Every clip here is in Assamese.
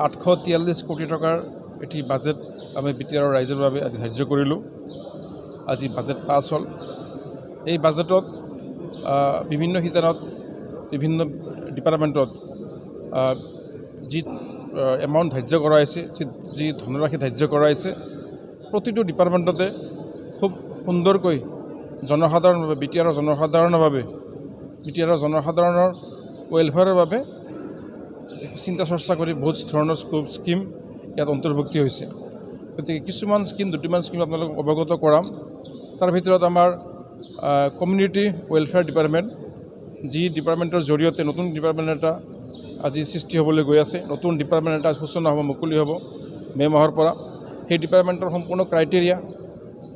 843 কোটি টকাৰ এটি বাজেট আমি বিটিআৰৰ ৰাইজৰ বাবে আজি ধাৰ্য কৰিলোঁ। আজি বাজেট পাছ হ'ল। এই বাজেটত বিভিন্ন শিতানত বিভিন্ন ডিপাৰ্টমেণ্টত যি এমাউণ্ট ধাৰ্য কৰা হৈছে, যি ধনৰাশি ধাৰ্য কৰা হৈছে, প্ৰতিটো ডিপাৰ্টমেণ্টতে খুব সুন্দৰকৈ জনসাধাৰণৰ বাবে বিটিআৰৰ জনসাধাৰণৰ ৱেলফেয়াৰৰ বাবে চিন্তা চৰ্চা কৰি বহুত ধৰণৰ স্কিম ইয়াত অন্তৰ্ভুক্তি হৈছে। গতিকে কিছুমান স্কিম দুটিমান স্কিম আপোনালোকক অৱগত কৰাম। তাৰ ভিতৰত আমাৰ কমিউনিটি ৱেলফেয়াৰ ডিপাৰ্টমেণ্ট, যি ডিপাৰ্টমেণ্টৰ জৰিয়তে নতুন ডিপাৰ্টমেণ্ট এটা আজি সৃষ্টি হ'বলৈ গৈ আছে। নতুন ডিপাৰ্টমেণ্ট এটা সূচনা হ'ব, মুকলি হ'ব মে' মাহৰ পৰা। সেই ডিপাৰ্টমেণ্টৰ সম্পূৰ্ণ ক্ৰাইটেৰিয়া,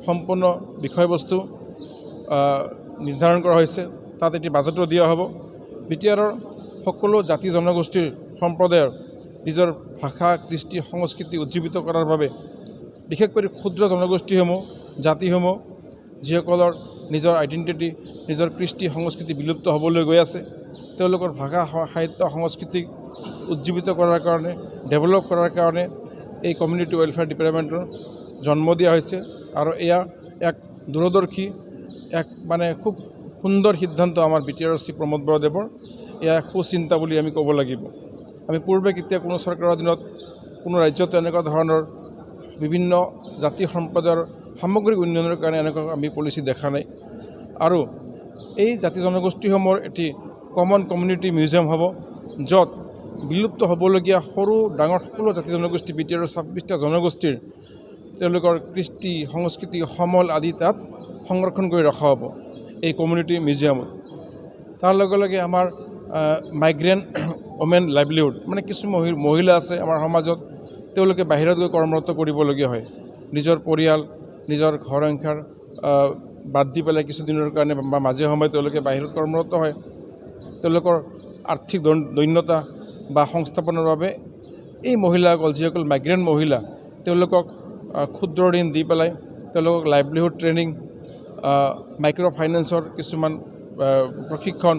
সম্পূৰ্ণ বিষয়বস্তু নিৰ্ধাৰণ কৰা হৈছে। তাত এটি বাজেটো দিয়া হ'ব। বিটিআৰৰ সকলো জাতি জনগোষ্ঠীৰ সম্প্ৰদায়ৰ নিজৰ ভাষা, কৃষ্টি, সংস্কৃতি উজ্জীৱিত কৰাৰ বাবে, বিশেষকৈ ক্ষুদ্ৰ জনগোষ্ঠীসমূহ, জাতিসমূহ যিসকলৰ নিজৰ আইডেণ্টিটি, নিজৰ কৃষ্টি সংস্কৃতি বিলুপ্ত হ'বলৈ গৈ আছে, তেওঁলোকৰ ভাষা, সাহিত্য, সংস্কৃতিক উজ্জীৱিত কৰাৰ কাৰণে, ডেভেলপ কৰাৰ কাৰণে এই কমিউনিটি ৱেলফেয়াৰ ডিপাৰ্টমেণ্টৰ জন্ম দিয়া হৈছে। আৰু এয়া এক দূৰদৰ্শী, এক খুব সুন্দৰ সিদ্ধান্ত আমাৰ বিটিআৰৰ শ্ৰী প্ৰমোদ বৰদেৱৰ। এয়া সুচিন্তা বুলি আমি ক'ব লাগিব। আমি পূৰ্বে কেতিয়া কোনো চৰকাৰৰ অধীনত কোনো ৰাজ্যত এনেকুৱা ধৰণৰ বিভিন্ন জাতি সম্প্ৰদায়ৰ সামগ্ৰিক উন্নয়নৰ কাৰণে এনেকুৱা আমি পলিচি দেখা নাই। আৰু এই জাতি জনগোষ্ঠীসমূহৰ এটি কমন কমিউনিটি মিউজিয়াম হ'ব, য'ত বিলুপ্ত হ'বলগীয়া সৰু ডাঙৰ সকলো জাতি জনগোষ্ঠী, বিটিআৰৰ 26টা জনগোষ্ঠীৰ তেওঁলোকৰ কৃষ্টি সংস্কৃতি সমল আদি তাত সংৰক্ষণ কৰি ৰখা হ'ব এই কমিউনিটি মিউজিয়ামত। তাৰ লগে লগে আমাৰ মাইগ্ৰেণ্ট ওমেন লাইভলিহুড, কিছু মহিলা আছে আমাৰ সমাজত, তেওঁলোকে বাহিৰত গৈ কৰ্মৰত কৰিবলগীয়া হয়। নিজৰ পৰিয়াল, নিজৰ ঘৰ সংসাৰ বাদ দি পেলাই কিছুদিনৰ কাৰণে বা মাজে সময়ে তেওঁলোকে বাহিৰত কৰ্মৰত হয়। তেওঁলোকৰ আৰ্থিক দৈন্যতা বা সংস্থাপনৰ বাবে এই মহিলাসকল, যিসকল মাইগ্ৰেণ্ট মহিলা, তেওঁলোকক ক্ষুদ্ৰ ঋণ দি পেলাই তেওঁলোকক লাইভলিহুড ট্ৰেইনিং, মাইক্ৰ' ফাইনেন্সৰ কিছুমান প্ৰশিক্ষণ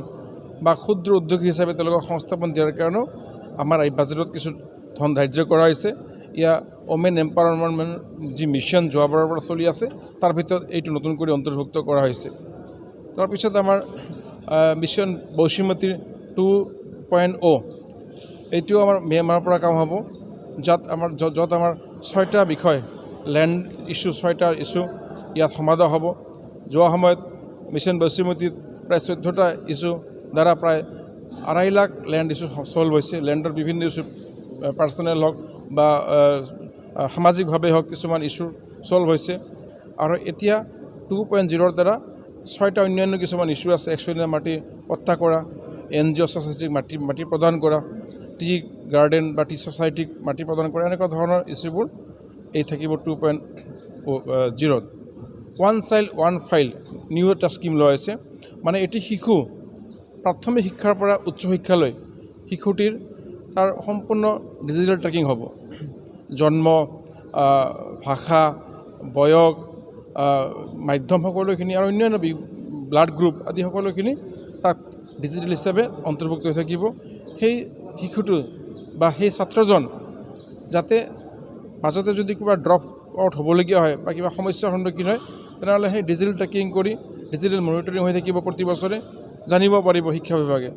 বা ক্ষুদ্ৰ উদ্যোগী হিচাপে তেওঁলোকক সংস্থাপন দিয়াৰ কাৰণেও আমাৰ এই বাজেটত কিছু ধন ধাৰ্য কৰা হৈছে। এয়া ওমেন এম্পাৱাৰমেণ্ট যি মিছন যোৱাবাৰৰ পৰা চলি আছে, তাৰ ভিতৰত এইটো নতুন কৰি অন্তৰ্ভুক্ত কৰা হৈছে। তাৰপিছত আমাৰ মিছন বসুমতী 2.0, এইটোও আমাৰ মে' মাহৰ পৰা কাম হ'ব, য'ত আমাৰ 6টা বিষয়, লেণ্ড ইছ্যু 6টা ইছ্যু ইয়াত সমাধান হ'ব। যোৱা সময়ত মিছন বসুমতীত প্ৰায় 14টা ইছ্যু দ্বাৰা প্ৰায় 2.5 লাখ লেণ্ড ইছ্যু চল্ভ হৈছে। লেণ্ডৰ বিভিন্ন ইছ্যু, পাৰ্চনেল হওক বা সামাজিকভাৱে হওক, কিছুমান ইছ্যু চল্ভ হৈছে। আৰু এতিয়া 2.0ৰ দ্বাৰা 6টা অন্যান্য কিছুমান ইছ্যু আছে। একচুৱেলি মাটি পট্টা কৰা, NGO ছ'চাইটিক মাটি প্ৰদান কৰা, টি গাৰ্ডেন বা টি ছ'চাইটিক মাটি প্ৰদান কৰা, এনেকুৱা ধৰণৰ ইছ্যুবোৰ এই থাকিব 2.0ত। One child one file new এটা স্কিম লোৱা হৈছে। এটি শিশু প্ৰাথমিক শিক্ষাৰ পৰা উচ্চ শিক্ষালৈ শিশুটিৰ তাৰ সম্পূৰ্ণ ডিজিটেল ট্ৰেকিং হ'ব। জন্ম, ভাষা, বয়স, মাধ্যম সকলোখিনি আৰু অন্যান্য ব্লাড গ্ৰুপ আদি সকলোখিনি তাত ডিজিটেল হিচাপে অন্তৰ্ভুক্ত হৈ থাকিব। সেই শিশুটো বা সেই ছাত্ৰজন যাতে মাজতে যদি কিবা ড্ৰপ আউট হ'বলগীয়া হয় বা কিবা সমস্যাৰ সন্মুখীন হয়, তেনেহ'লে সেই ডিজিটেল ট্ৰেকিং কৰি ডিজিটেল মনিটৰিং হৈ থাকিব, প্ৰতি বছৰে জানিব পাৰিব শিক্ষা বিভাগে।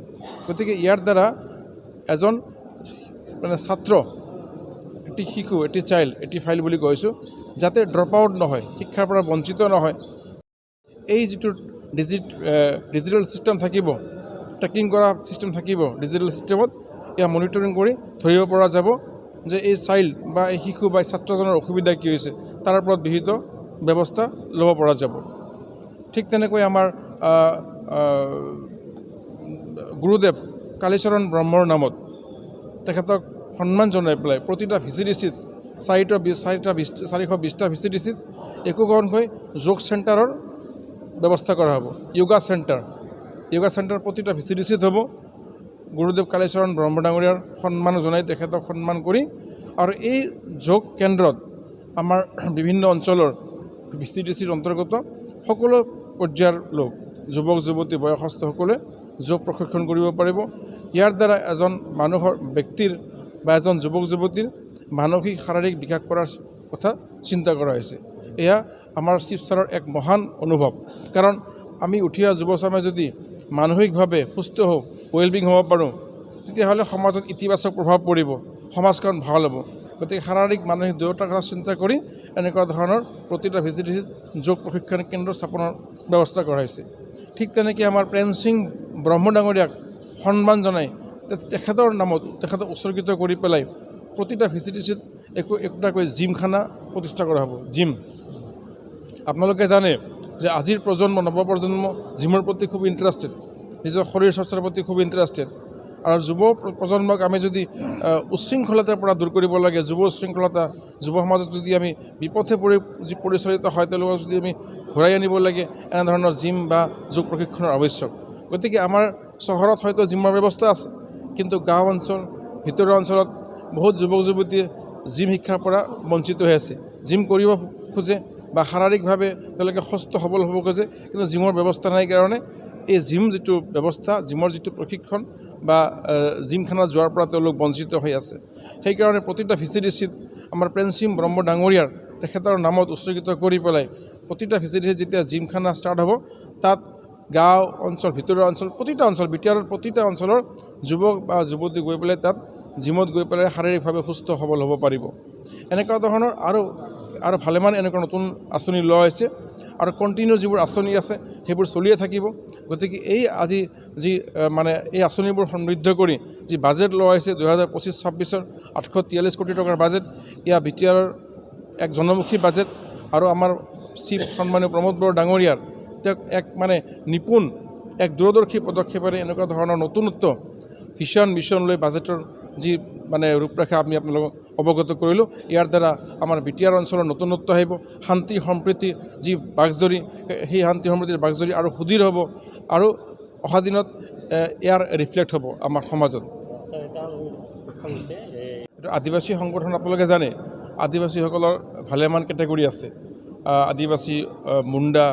গতিকে ইয়াৰ দ্বাৰা এজন ছাত্ৰ, এটি শিশু, এটি চাইল্ড, এটি ফাইল বুলি কৈছোঁ, যাতে ড্ৰপ আউট নহয়, শিক্ষাৰ পৰা বঞ্চিত নহয়। এই যিটো ডিজিটেল ছিষ্টেম থাকিব, ট্ৰেকিং কৰা ছিষ্টেম থাকিব, ডিজিটেল ছিষ্টেমত এয়া মনিটৰিং কৰি ধৰিব পৰা যাব যে এই চাইল্ড বা এই শিশু বা ছাত্ৰজনৰ অসুবিধা কি হৈছে, তাৰ ওপৰত বিহিত ব্যৱস্থা ল'ব পৰা যাব। ঠিক তেনেকৈ আমাৰ গুৰুদেৱ কালীচৰণ ব্ৰহ্মৰ নামত তেখেতক সন্মান জনাই পেলাই প্ৰতিটা VCDCত 420টা VCDCত একোখনকৈ যোগ চেণ্টাৰৰ ব্যৱস্থা কৰা হ'ব। য়োগা চেণ্টাৰ প্ৰতিটা VCDCত হ'ব। গুৰুদেৱ কালীচৰণ ব্ৰহ্ম ডাঙৰীয়াৰ সন্মান জনাই, তেখেতক সন্মান কৰি, আৰু এই যোগ কেন্দ্ৰত আমাৰ বিভিন্ন অঞ্চলৰ VCDCৰ অন্তৰ্গত সকলো পৰ্যায়ৰ লোক, যুৱক যুৱতী, বয়সস্থ সকলোৱে যোগ প্ৰশিক্ষণ কৰিব পাৰিব। ইয়াৰ দ্বাৰা এজন মানুহৰ ব্যক্তিৰ বা এজন যুৱক যুৱতীৰ মানসিক শাৰীৰিক বিকাশ কৰাৰ কথা চিন্তা কৰা হৈছে। এয়া আমাৰ শিৱসাগৰৰ এক মহান অনুভৱ। কাৰণ আমি উঠি অহা যুৱচামে যদি মানসিকভাৱে সুস্থ হওঁ, ৱেলবিং হ'ব পাৰোঁ, তেতিয়াহ'লে সমাজত ইতিবাচক প্ৰভাৱ পৰিব, সমাজখন ভাল হ'ব। গতিকে শাৰীৰিক মানসিক দুয়োটাৰ কথা চিন্তা কৰি এনেকুৱা ধৰণৰ প্ৰতিটা ভিজিটিচিত যোগ প্ৰশিক্ষণ কেন্দ্ৰ স্থাপনৰ ব্যৱস্থা কৰা হৈছে। ঠিক তেনেকৈ আমাৰ প্ৰেম সিং ব্ৰহ্ম ডাঙৰীয়াক সন্মান জনাই তেখেতৰ নামত তেখেতক উৎসৰ্গিত কৰি পেলাই প্ৰতিটা ভিজিটিচিত একোটাকৈ জিমখানা প্ৰতিষ্ঠা কৰা হ'ব। জিম আপোনালোকে জানে যে আজিৰ প্ৰজন্ম নৱপ্ৰজন্ম জিমৰ প্ৰতি খুব ইণ্টাৰেষ্টেড, নিজৰ শৰীৰ চৰ্চাৰ প্ৰতি খুব ইণ্টাৰেষ্টেড। আৰু যুৱ প্ৰজন্মক আমি যদি উচ্ছৃংখলতাৰ পৰা দূৰ কৰিব লাগে, যুৱ উচ্ছৃংখলতা যুৱ সমাজত যদি আমি বিপথে পৰিচালিত হয়, তেওঁলোকক যদি আমি ঘূৰাই আনিব লাগে, এনেধৰণৰ জিম বা যোগ প্ৰশিক্ষণৰ আৱশ্যক। গতিকে আমাৰ চহৰত হয়তো জিমৰ ব্যৱস্থা আছে, কিন্তু গাঁও অঞ্চল ভিতৰুৱা অঞ্চলত বহুত যুৱক যুৱতীয়ে জিম শিক্ষাৰ পৰা বঞ্চিত হৈ আছে। জিম কৰিব খোজে বা শাৰীৰিকভাৱে তেওঁলোকে সুস্থ সবল হ'ব খোজে, কিন্তু জিমৰ ব্যৱস্থা নাই কাৰণে এই জিম যিটো ব্যৱস্থা, জিমৰ যিটো প্ৰশিক্ষণ বা জিমখানাত যোৱাৰ পৰা তেওঁলোক বঞ্চিত হৈ আছে। সেইকাৰণে প্ৰতিটা ভিজিটিচিত আমাৰ প্ৰেম সিং ব্ৰহ্ম ডাঙৰীয়াৰ তেখেতৰ নামত উৎসৰ্গিত কৰি পেলাই প্ৰতিটা ভিজিটিচিত যেতিয়া জিমখানা ষ্টাৰ্ট হ'ব, তাত গাঁও অঞ্চল ভিতৰুৱা অঞ্চল প্ৰতিটা অঞ্চল বিটিআৰৰ প্ৰতিটা অঞ্চলৰ যুৱক বা যুৱতী গৈ পেলাই তাত জিমত গৈ পেলাই শাৰীৰিকভাৱে সুস্থ সবল হ'ব পাৰিব। এনেকুৱা ধৰণৰ আৰু ভালেমান এনেকুৱা নতুন আঁচনি লোৱা হৈছে আৰু কণ্টিনিউ যিবোৰ আঁচনি আছে সেইবোৰ চলিয়ে থাকিব। গতিকে এই আজি যি এই আঁচনিবোৰ সমৃদ্ধ কৰি যি বাজেট লোৱা হৈছে 2025-26 843 কোটি টকাৰ বাজেট, এয়া বিটিআৰৰ এক জনমুখী বাজেট। আৰু আমাৰ চিফ সন্মানীয় প্ৰমোদ বড়ো ডাঙৰীয়াৰ তেওঁক এক নিপুণ এক দূৰদৰ্শী পদক্ষেপেৰে এনেকুৱা ধৰণৰ নতুনত্ব ভিছন মিছন লৈ বাজেটৰ যি ৰূপৰেখা আমি আপোনালোকক অৱগত কৰিলোঁ। ইয়াৰ দ্বাৰা আমাৰ বিটিআৰ অঞ্চলৰ নতুনত্ব আহিব, শান্তি সম্প্ৰীতি যি বাঘজৰী, সেই শান্তি সম্প্ৰীতিৰ বাঘজৰী আৰু সুদৃঢ় হ'ব আৰু অহা দিনত ইয়াৰ ৰিফ্লেক্ট হ'ব আমাৰ সমাজত। এইটো আদিবাসী সংগঠন আপোনালোকে জানে, আদিবাসীসকলৰ ভালেমান কেটেগৰী আছে, আদিবাসী, মুণ্ডা,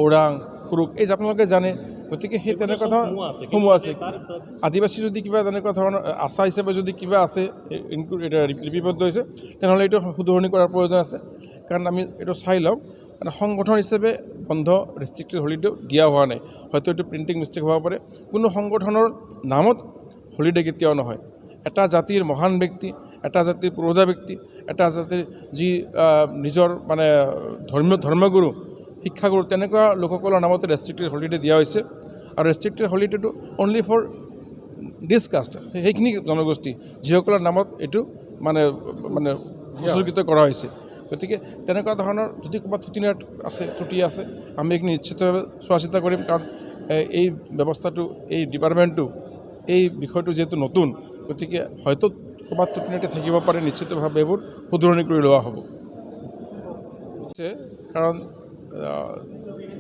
ওৰাং, কুৰুক, এই যে আপোনালোকে জানে। গতিকে সেই তেনেকুৱা ধৰণৰ সমূহ আছে। আদিবাসী যদি কিবা তেনেকুৱা ধৰণৰ আশা হিচাপে যদি কিবা আছে লিপিবদ্ধ হৈছে, তেনেহ'লে এইটো শুধৰণি কৰাৰ প্ৰয়োজন আছে। কাৰণ আমি এইটো চাই লওঁ, সংগঠন হিচাপে বন্ধ ৰেষ্ট্ৰিক্টেড হলিডে দিয়া হোৱা নাই, হয়তো এইটো প্ৰিণ্টিং মিষ্টেক হ'ব পাৰে। কোনো সংগঠনৰ নামত হলিডে কেতিয়াও নহয়। এটা জাতিৰ মহান ব্যক্তি, এটা জাতিৰ পুৰোধা ব্যক্তি, এটা জাতিৰ যি নিজৰ ধৰ্মগুৰু, শিক্ষাগুৰু, তেনেকুৱা লোকসকলৰ নামতে ৰেষ্ট্ৰিক্টেড হলিডে দিয়া হৈছে। আৰু ৰেষ্ট্ৰিক্টেড হলিডেটো অনলি ফৰ ডিছকাষ্ট, সেইখিনি জনগোষ্ঠী যিসকলৰ নামত এইটো উৎসৰ্গিত কৰা হৈছে। গতিকে তেনেকুৱা ধৰণৰ যদি ক'ৰবাত ত্ৰুটি আছে আমি এইখিনি নিশ্চিতভাৱে চোৱা চিতা কৰিম। কাৰণ এই ব্যৱস্থাটো, এই ডিপাৰ্টমেণ্টটো, এই বিষয়টো যিহেতু নতুন, গতিকে হয়তো ক'ৰবাত ত্ৰুটি থাকিব পাৰে, নিশ্চিতভাৱে এইবোৰ শুধৰণি কৰি লোৱা হ'ব। কাৰণ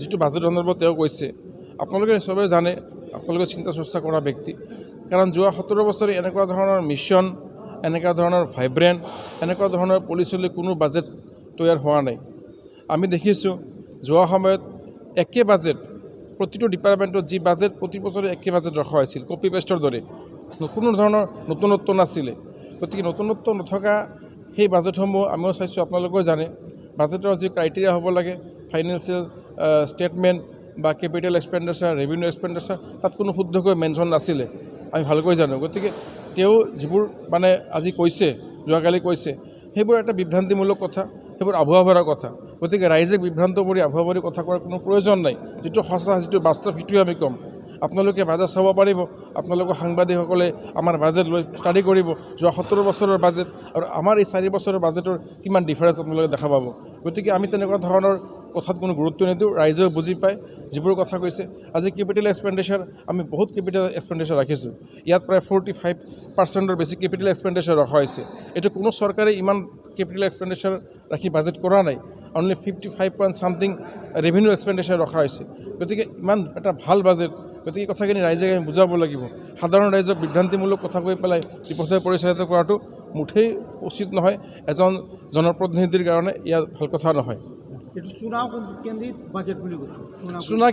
যিটো বাজেট সন্দৰ্ভত তেওঁ কৈছে, আপোনালোকে চবেই জানে, আপোনালোকে চিন্তা চৰ্চা কৰা ব্যক্তি। কাৰণ যোৱা 17 বছৰে এনেকুৱা ধৰণৰ মিছন, এনেকুৱা ধৰণৰ ভাইব্ৰেণ্ট, এনেকুৱা ধৰণৰ পলিচি কোনো বাজেট তৈয়াৰ হোৱা নাই। আমি দেখিছোঁ যোৱা সময়ত একে বাজেট প্ৰতিটো ডিপাৰ্টমেণ্টত, যি বাজেট প্ৰতি বছৰে একে বাজেট ৰখা হৈছিল, কপি পেষ্টৰ দৰে, কোনো ধৰণৰ নতুনত্ব নাছিলে। গতিকে নতুনত্ব নথকা সেই বাজেটসমূহ আমিও চাইছোঁ, আপোনালোকেও জানে। বাজেটৰ যি ক্ৰাইটেৰিয়া হ'ব লাগে, ফাইনেন্সিয়েল ষ্টেটমেণ্ট বা কেপিটেল এক্সপেণ্ডিচাৰ, ৰেভিনিউ এক্সপেণ্ডিচাৰ, তাত কোনো শুদ্ধকৈ মেনশ্যন নাছিলে, আমি ভালকৈ জানো। গতিকে তেওঁ যিবোৰ আজি কৈছে, যোৱাকালি কৈছে, সেইবোৰ এটা বিভ্ৰান্তিমূলক কথা, সেইবোৰ আভুৱা ভৰা কথা। গতিকে ৰাইজে বিভ্ৰান্ত কৰি আভুৱা ভৰি কথা কোৱাৰ কোনো প্ৰয়োজন নাই। যিটো সঁচা, যিটো বাস্তৱ, সেইটোৱে আমি ক'ম। আপোনালোকে বাজেট চাব পাৰিব, আপোনালোকৰ সাংবাদিকসকলে আমাৰ বাজেট লৈ ষ্টাডি কৰিব, যোৱা 17 বছৰৰ বাজেট আৰু আমাৰ এই 4 বছৰৰ বাজেটৰ কিমান ডিফাৰেঞ্চ আপোনালোকে দেখা পাব। গতিকে আমি তেনেকুৱা ধৰণৰ কথাত কোনো গুৰুত্ব নিদিওঁ, ৰাইজেও বুজি পায় যিবোৰ কথা কৈছে। আজি কেপিটেল এক্সপেণ্ডিচাৰ আমি বহুত কেপিটেল এক্সপেণ্ডিচাৰ ৰাখিছোঁ, ইয়াত প্ৰায় 45% বেছি কেপিটেল এক্সপেণ্ডিচাৰ ৰখা হৈছে। এইটো কোনো চৰকাৰে ইমান কেপিটেল এক্সপেণ্ডিচাৰ ৰাখি বাজেট কৰা নাই, অনলি 55.something ৰেভিনিউ এক্সপেণ্ডিচাৰ ৰখা হৈছে। গতিকে ইমান এটা ভাল বাজেট, গতিকে কথাখিনি ৰাইজে আমি বুজাব লাগিব। সাধাৰণ ৰাইজক বিভ্ৰান্তিমূলক কথা কৈ পেলাই বিপথে পৰিচালিত কৰাটো মুঠেই উচিত নহয়, এজন জনপ্ৰতিনিধিৰ কাৰণে ইয়াত ভাল কথা নহয়। এইটো চুনাও কেন্দ্ৰিত বাজেট বুলি কৈছে চুনা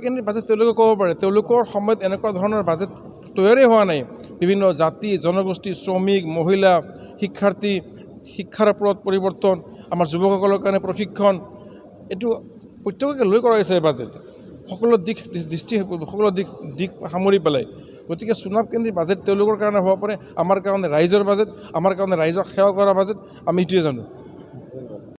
কেন্দ্ৰিত বাজেট তেওঁলোকে ক'ব পাৰে। তেওঁলোকৰ সময়ত এনেকুৱা ধৰণৰ বাজেট তৈয়াৰেই হোৱা নাই। বিভিন্ন জাতি জনগোষ্ঠী, শ্ৰমিক, মহিলা, শিক্ষাৰ্থী, শিক্ষাৰ ওপৰত পৰিৱৰ্তন, আমাৰ যুৱকসকলৰ কাৰণে প্ৰশিক্ষণ, এইটো প্ৰত্যেককে লৈ কৰা হৈছে এই বাজেট। সকলো দিশ সামৰি পেলাই। গতিকে চুনাব কেন্দ্ৰিক বাজেট তেওঁলোকৰ কাৰণে হ'ব পাৰে, আমাৰ কাৰণে ৰাইজৰ বাজেট, আমাৰ কাৰণে ৰাইজক সেৱা কৰা বাজেট, আমি এইটোৱে জানো।